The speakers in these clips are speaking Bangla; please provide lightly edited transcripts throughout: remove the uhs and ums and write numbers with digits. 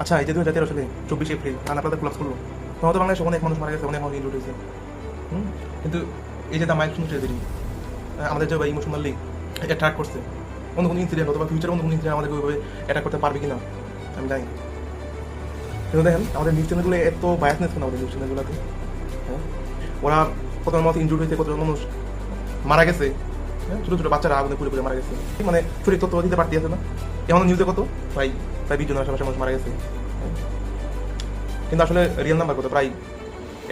আচ্ছা, এই যে 2013 সালে 24 এপ্রিল রানা প্লাজা কোলাপস করলো, তখন তো বাংলাদেশে অনেক মানুষ মারা গেছে, অনেক মানুষ ইনজুর্ড হয়েছে। কিন্তু এই যে দ্য মাইলস্টোন ট্র্যাজেডি, আমাদের যে ইমোশনালি অ্যাট্রাক্ট করছে, অন্য কোনো ইনসিডেন্ট অথবা ফিউচারে অন্য কোনো ইনসিডেন্ট আমাদেরকে ওইভাবে অ্যাটাক করতে পারবে কিনা আমি জানি না। কিন্তু দেখেন আমাদের নিউজ চ্যানেলগুলো এত বায়াসনেস কেন আমাদের নিউজ চ্যানেলগুলোতে? হ্যাঁ, ওরা কত মানুষ ইনজুর্ড হয়েছে, কত মানুষ মারা গেছে, ছোটো ছোটো বাচ্চারা আগুনে পুড়ে পুড়ে মারা গেছে, মানে শরীর তথ্য দিতে পারতে আছে না। এমন নিউজে কত প্রায় 20 জনের আশেপাশে মানুষ মারা গেছে, কিন্তু আসলে রিয়েল নাম্বার কত? প্রায়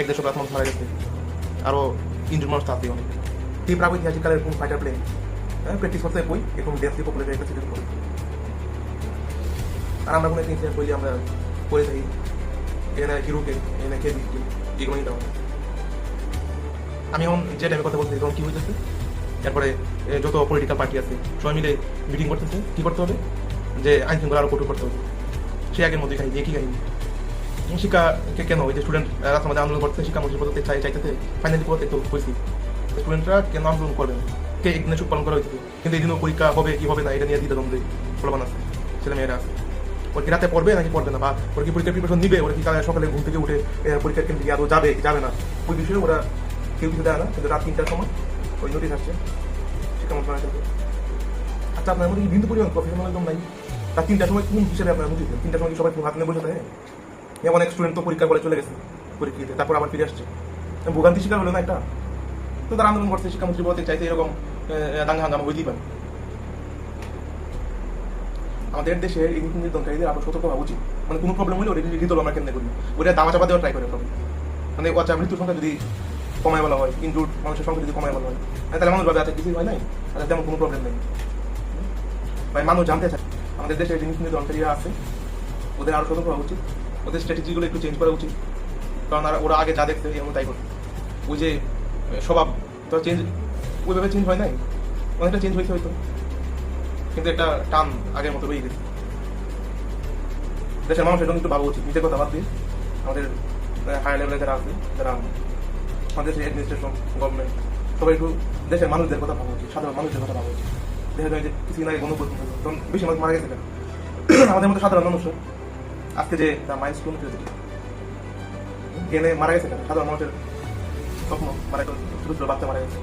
150 লাখ মানুষ মারা গেছে, আরও ইনজুর মানুষ তো আছেই অনেক। এই প্রাগৈতিহাসিক কালের কোন ফাইটার প্লেন প্র্যাকটিস করতে বই এরকম ডেন্সলি পপুলেটেড একটা সিটি করি, আর আমরা কোনো একটা ইনসিডেন্ট করলে আমরা করে থাকি এখানে হিরোকে এখানে কে দিচ্ছি এগুলোই দেওয়া। আমি এখন যে টাইমের কথা বলছি তখন কী হইতেছে, এরপরে যত পলিটিক্যাল পার্টি আছে সবাই মিলে মিটিং করতেছে কী করতে হবে, যে আইন শৃঙ্খলা আরও কঠোর করতে হবে। সে আগের মধ্যে খাই একই কাহিনী। শিক্ষাকে কেন ওই যে স্টুডেন্ট রাস্তার মধ্যে আন্দোলন করতে, শিক্ষামন্ত্রী পদত্যাগ চাইতেছে, ফাইনালি পদত্যাগ তো হয়েছি, স্টুডেন্টরা কেন আন্দোলন করবে না, কে একদিনে সুখ পালন করা হয়েছে, কিন্তু এই দিনও পরীক্ষা হবে কি হবে না এটা নিয়ে দ্বিধাদ্বন্দ্বে ফলবান আছে, ছেলে মেয়েরা আছে। ওর কি রাতে পড়বে নাকি পড়বে না, বা ওর কি পরীক্ষার প্রিপারেশন নিবে, ওরা কি সকালে ঘুম থেকে উঠে পরীক্ষার কেন্দ্রে আদৌ যাবে কি যাবে না, ওই বিষয়ে ওরা কেউ কিছু দেয় না। কিন্তু রাত 3টার সময় ওই নোটিশ আসছে শিক্ষা মন্ত্রণালয় থেকে। আচ্ছা, আপনার মধ্যে কি বিন্দু পরিমাণ প্রফেশনাল একদম নাই? রাত 3টার সময় কোন হিসেবে আপনার নোটিশ দেন? 3টার সময় কি সবাই হাত নিয়ে বসে থাকে? অনেক স্টুডেন্ট তো পরীক্ষার পরে চলে গেছে পরীক্ষিতে, তারপর আবার ফিরে আসছে, ভোগান্তি শিকার হলো না একটা? তো তারা আন্দোলন করছে, শিক্ষামন্ত্রী পদত্যাগ চাইছে, এরকম দাঙ্গা হাঙ্গামা হইতেই পারে। আমাদের দেশের এই নীতি নির্ধারণকারীদের আরো সতর্ক হওয়া উচিত। মানে কোনো প্রবলেম হলে ওটা রিতল আমরা কেন করি, ওটা দামা চাপা দেওয়ার ট্রাই করে প্রবলেম। মানে আচ্ছা, মৃত্যুর সংখ্যা যদি কমায় বলা হয়, ইনজুর্ড মানুষের সংখ্যা যদি কমায় বলা হয়, তাহলে মানুষ ভাবে আচ্ছা কিছুই হয় নাই, আচ্ছা তেমন কোনো প্রবলেম নেই। ভাই মানুষ জানতে চায় আমাদের দেশে যে নীতি নির্ধারণকারীরা আছে ওদের আরো সতর্ক হওয়া উচিত, ওদের স্ট্র্যাটেজিগুলো একটু চেঞ্জ করা উচিত। কারণ ওরা আগে যা দেখছে এমন তাই করছে। ওই যে স্বভাব তো চেঞ্জ ওইভাবে চেঞ্জ হয় নাই, অনেকটা চেঞ্জ হয়েছে হয়তো, কিন্তু একটা টান আগের মতো রয়ে গেছে। দেশের মানুষের জন্য একটু ভাবা উচিত, নিজের কথা বাদ দিয়ে আমাদের হায়ার লেভেলে যারা আছে, যারা আমাদের দেশের অ্যাডমিনিস্ট্রেশন গভর্নমেন্ট, সবাই একটু দেশের মানুষদের কথা ভাবা উচিত, সাধারণ মানুষের কথা ভাবা উচিত। দেখা যায় যে কিছুদিন আগে গণপ্রশ্ন হলো, তখন বেশি মানুষ মারা গেছে কেন? আমাদের মধ্যে সাধারণ মানুষ আজকে যে তার মাইলস্টোন এনে মারা গেছে কেন? সাধারণ মানুষের স্বপ্ন মারা গেছে, ছোটো ছোটো বাচ্চা মারা গেছে।